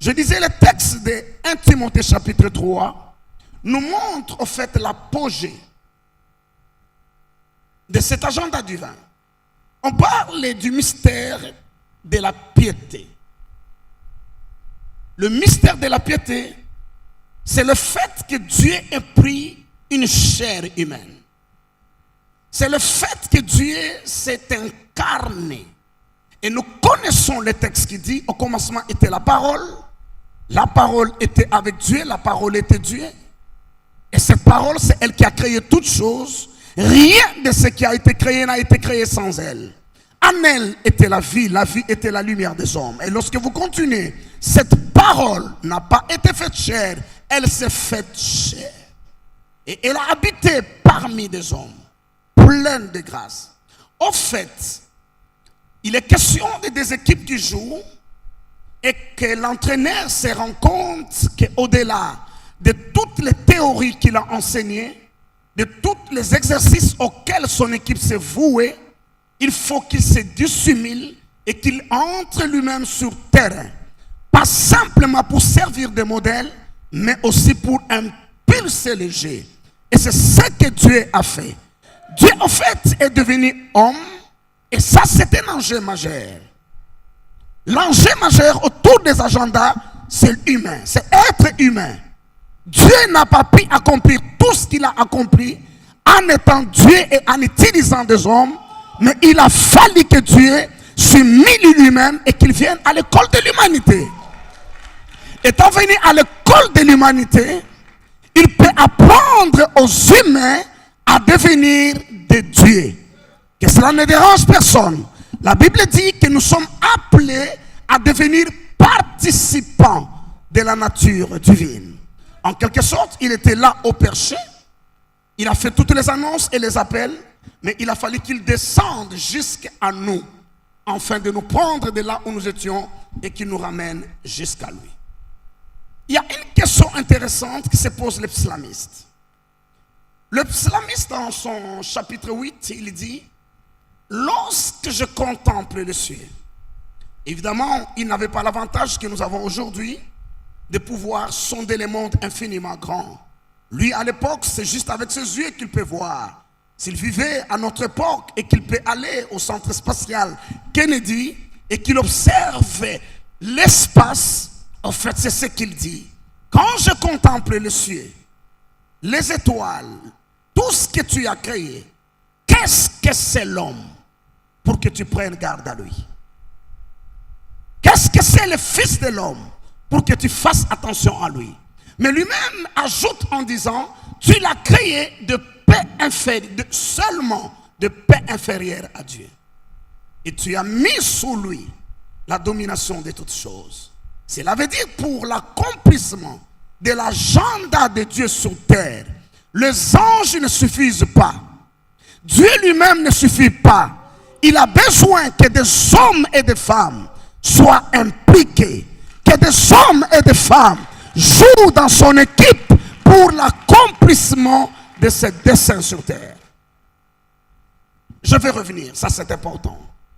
Je disais, le texte de 1 Timothée chapitre 3 nous montre au fait l'apogée de cet agenda divin. On parle du mystère de la piété. Le mystère de la piété, c'est le fait que Dieu ait pris une chair humaine. C'est le fait que Dieu s'est incarné. Et nous connaissons le texte qui dit, au commencement était la parole était avec Dieu, la parole était Dieu. Et cette parole, c'est elle qui a créé toutes choses. Rien de ce qui a été créé n'a été créé sans elle. En elle était la vie était la lumière des hommes. Et lorsque vous continuez, cette parole n'a pas été faite chair, elle s'est faite chair. Et elle a habité parmi des hommes, pleine de grâce. Au fait, il est question des équipes qui jouent et que l'entraîneur se rend compte qu'au-delà de toutes les théories qu'il a enseignées, de tous les exercices auxquels son équipe s'est vouée, il faut qu'il se dissimule et qu'il entre lui-même sur terrain. Pas simplement pour servir de modèle, mais aussi pour impulser les jeux. Et c'est ce que Dieu a fait. Dieu, en fait, est devenu homme. Et ça, c'est un enjeu majeur. L'enjeu majeur autour des agendas, c'est l'humain, c'est être humain. Dieu n'a pas pu accomplir tout ce qu'il a accompli en étant Dieu et en utilisant des hommes, mais il a fallu que Dieu s'humilie lui-même et qu'il vienne à l'école de l'humanité. Étant venu à l'école de l'humanité, il peut apprendre aux humains à devenir des dieux. Que cela ne dérange personne. La Bible dit que nous sommes appelés à devenir participants de la nature divine. En quelque sorte, il était là au perché. Il a fait toutes les annonces et les appels. Mais il a fallu qu'il descende jusqu'à nous. Afin de nous prendre de là où nous étions et qu'il nous ramène jusqu'à lui. Il y a une question intéressante qui se pose le psalmiste. Le psalmiste, dans son chapitre 8, il dit: lorsque je contemple le ciel. Évidemment, il n'avait pas l'avantage que nous avons aujourd'hui de pouvoir sonder le monde infiniment grand. Lui, à l'époque, c'est juste avec ses yeux qu'il peut voir. S'il vivait à notre époque et qu'il peut aller au centre spatial Kennedy et qu'il observe l'espace, en fait, c'est ce qu'il dit. Quand je contemple le ciel, les étoiles, tout ce que tu as créé, qu'est-ce que c'est l'homme pour que tu prennes garde à lui? Qu'est-ce que c'est le Fils de l'homme pour que tu fasses attention à lui? Mais lui-même ajoute en disant, tu l'as créé de paix inférieure, seulement de paix inférieure à Dieu. Et tu as mis sous lui la domination de toutes choses. Cela veut dire pour l'accomplissement de l'agenda de Dieu sur terre, les anges ne suffisent pas. Dieu lui-même ne suffit pas. Il a besoin que des hommes et des femmes soient impliqués, que des hommes et des femmes jouent dans son équipe pour l'accomplissement de ses desseins sur terre. Je vais revenir, ça c'est important.